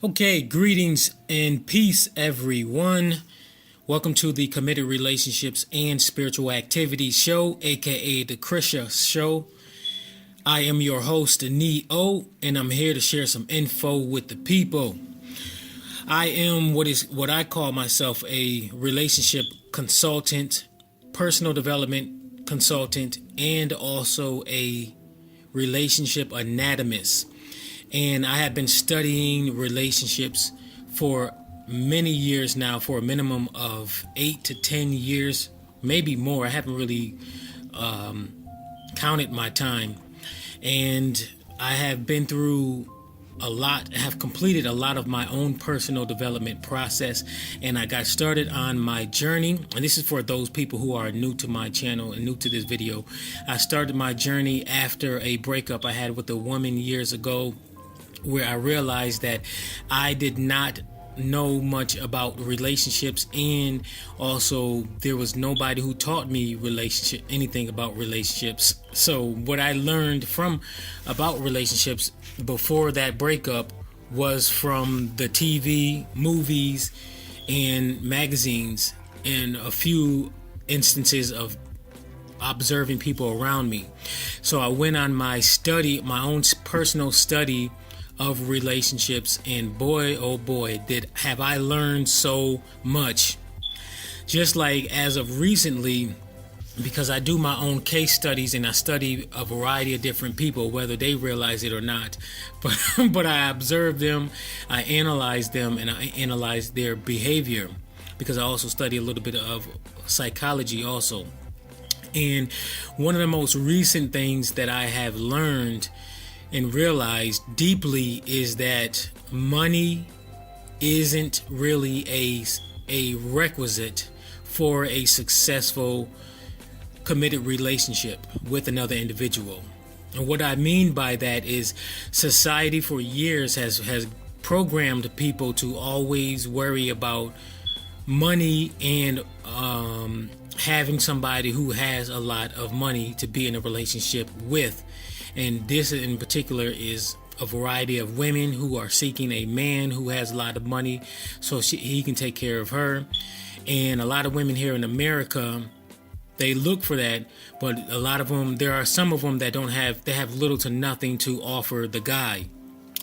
Okay, greetings and peace, everyone. Welcome to the Committed Relationships and Spiritual Activities Show, aka the C.R.A Show. I am your host, Neo, and I'm here to share some info with the people. I am what I call myself a relationship consultant, personal development consultant, and also a relationship anatomist. And I have been studying relationships for many years now, for a minimum of 8 to 10 years, maybe more. I haven't really counted my time. And I have been through a lot, have completed a lot of my own personal development process, and I got started on my journey. And this is for those people who are new to my channel and new to this video. I started my journey after a breakup I had with a woman years ago, where I realized that I did not know much about relationships, and also there was nobody who taught me anything about relationships. So what I learned about relationships before that breakup was from the TV, movies, and magazines, and a few instances of observing people around me. So I went on my own personal study of relationships, and boy, oh boy, have I learned so much. Just like as of recently, because I do my own case studies and I study a variety of different people, whether they realize it or not. But I observe them, I analyze them, and I analyze their behavior, because I also study a little bit of psychology also. And one of the most recent things that I have learned and realized deeply is that money isn't really a requisite for a successful committed relationship with another individual. And what I mean by that is society for years has programmed people to always worry about money and having somebody who has a lot of money to be in a relationship with. And this in particular is a variety of women who are seeking a man who has a lot of money so he can take care of her. And a lot of women here in America, they look for that, but a lot of them, there are some of them that they have little to nothing to offer the guy.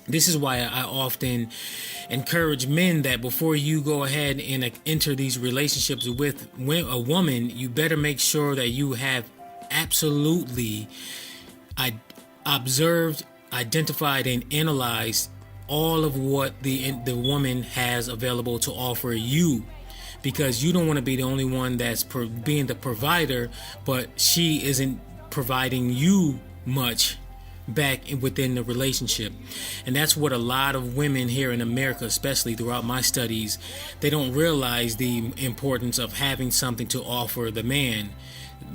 This is why I often encourage men that before you go ahead and enter these relationships with a woman, you better make sure that you have absolutely observed, identified, and analyzed all of what the woman has available to offer you, because you don't want to be the only one that's being the provider, but she isn't providing you much back within the relationship. And that's what a lot of women here in America, especially throughout my studies, they don't realize the importance of having something to offer the man.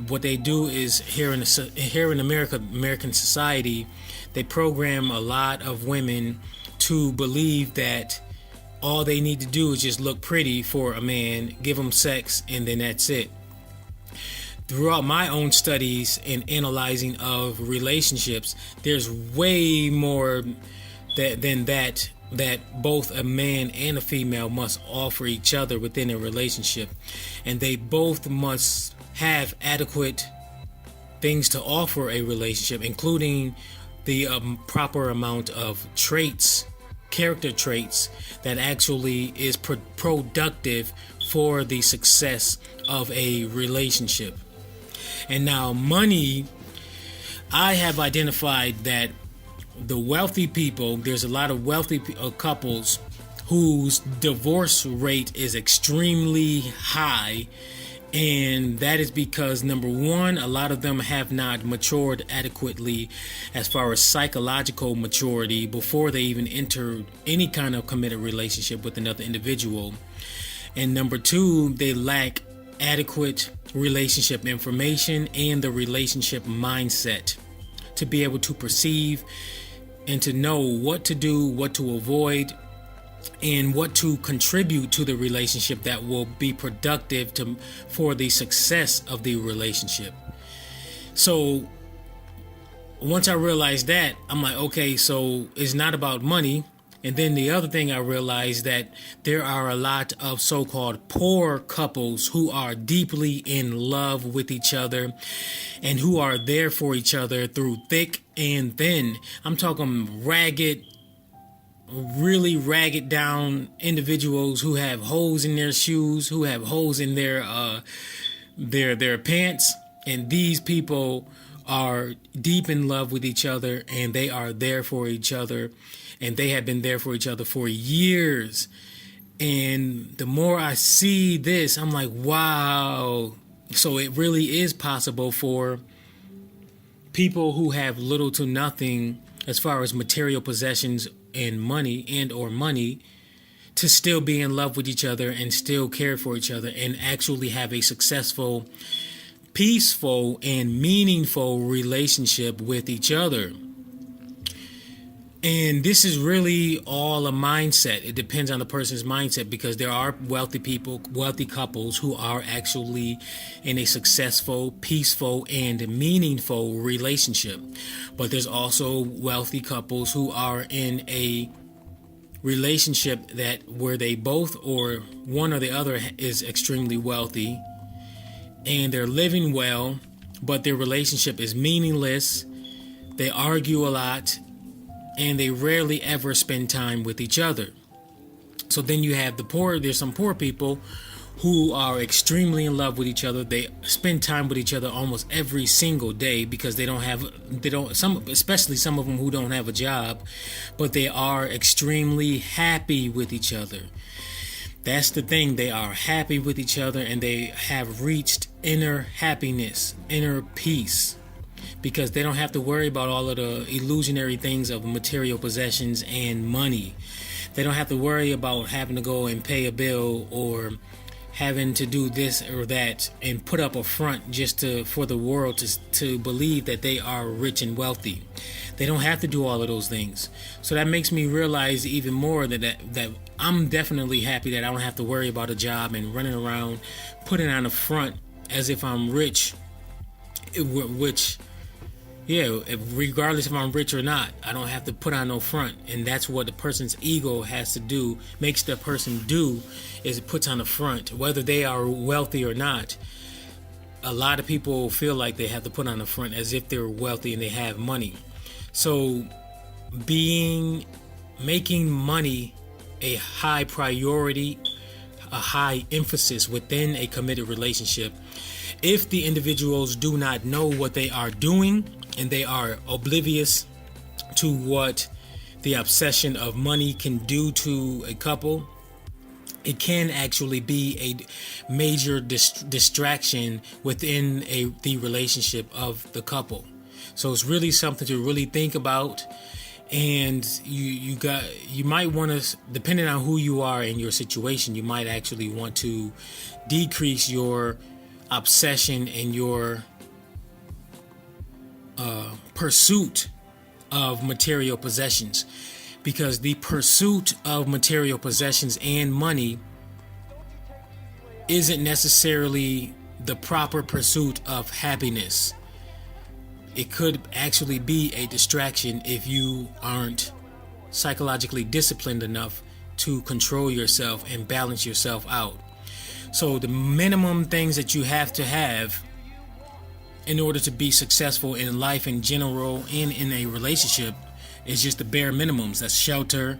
What they do is here in American society, they program a lot of women to believe that all they need to do is just look pretty for a man, give him sex, and then that's it. Throughout my own studies and analyzing of relationships, there's way more than that both a man and a female must offer each other within a relationship, and they both must have adequate things to offer a relationship, including the proper amount of character traits that actually is productive for the success of a relationship. And now money, I have identified that the wealthy people, there's a lot of wealthy couples whose divorce rate is extremely high. And that is because, number one, a lot of them have not matured adequately as far as psychological maturity before they even enter any kind of committed relationship with another individual. And number two, they lack adequate relationship information and the relationship mindset to be able to perceive and to know what to do, what to avoid, and what to contribute to the relationship that will be productive for the success of the relationship. So once I realized that, I'm like, okay, so it's not about money. And then the other thing I realized that there are a lot of so-called poor couples who are deeply in love with each other and who are there for each other through thick and thin. I'm talking ragged, really ragged down individuals who have holes in their shoes, who have holes in their pants, and these people are deep in love with each other, and they are there for each other, and they have been there for each other for years. And the more I see this, I'm like, wow. So it really is possible for people who have little to nothing as far as material possessions and money to still be in love with each other and still care for each other and actually have a successful, peaceful, and meaningful relationship with each other. And this is really all a mindset. It depends on the person's mindset, because there are wealthy people, wealthy couples who are actually in a successful, peaceful, and meaningful relationship. But there's also wealthy couples who are in a relationship that where they both or one or the other is extremely wealthy and they're living well, but their relationship is meaningless. They argue a lot, and they rarely ever spend time with each other. So then you have the poor. There's some poor people who are extremely in love with each other. They spend time with each other almost every single day because especially some of them who don't have a job, but they are extremely happy with each other. That's the thing. They are happy with each other, and they have reached inner happiness, inner peace, because they don't have to worry about all of the illusionary things of material possessions and money. They don't have to worry about having to go and pay a bill or having to do this or that and put up a front just for the world to believe that they are rich and wealthy. They don't have to do all of those things. So that makes me realize even more that I'm definitely happy that I don't have to worry about a job and running around putting on a front as if I'm rich, which, yeah, regardless if I'm rich or not, I don't have to put on no front. And that's what the person's ego has to do, makes the person do, is it puts on a front. Whether they are wealthy or not, a lot of people feel like they have to put on a front as if they're wealthy and they have money. So making money a high priority, a high emphasis within a committed relationship, if the individuals do not know what they are doing and they are oblivious to what the obsession of money can do to a couple, it can actually be a major distraction within the relationship of the couple. So it's really something to really think about. And you might want to, depending on who you are in your situation, you might actually want to decrease your obsession and your pursuit of material possessions, because the pursuit of material possessions and money isn't necessarily the proper pursuit of happiness. It could actually be a distraction if you aren't psychologically disciplined enough to control yourself and balance yourself out. So the minimum things that you have to have in order to be successful in life in general and in a relationship is just the bare minimums. That's shelter,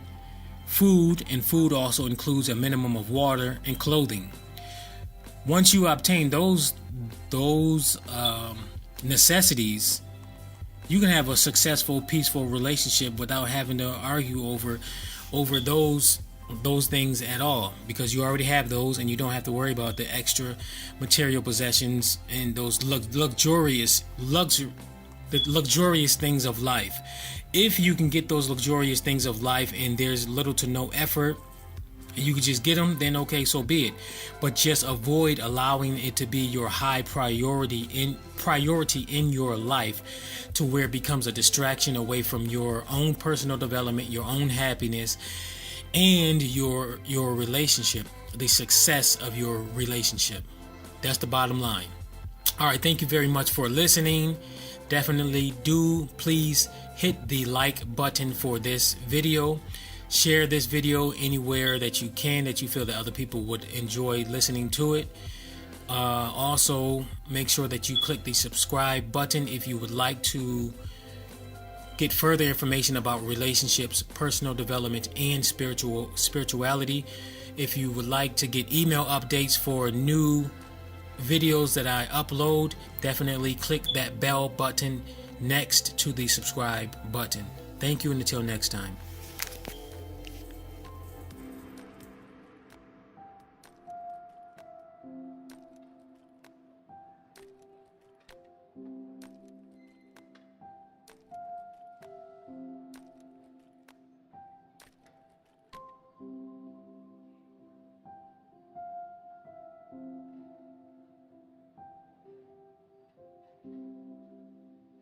food, and food also includes a minimum of water and clothing. Once you obtain those necessities, you can have a successful, peaceful relationship without having to argue over those things at all, because you already have those and you don't have to worry about the extra material possessions and those luxurious things of life. If you can get those luxurious things of life and there's little to no effort, you can just get them, then okay, so be it. But just avoid allowing it to be your high priority in your life, to where it becomes a distraction away from your own personal development, your own happiness, and your relationship, the success of your relationship. That's the bottom line. All right, thank you very much for listening. Definitely do please hit the like button for this video. Share this video anywhere that you can, that you feel that other people would enjoy listening to it. Also, make sure that you click the subscribe button if you would like to get further information about relationships, personal development, and spirituality. If you would like to get email updates for new videos that I upload, definitely click that bell button next to the subscribe button. Thank you, and until next time.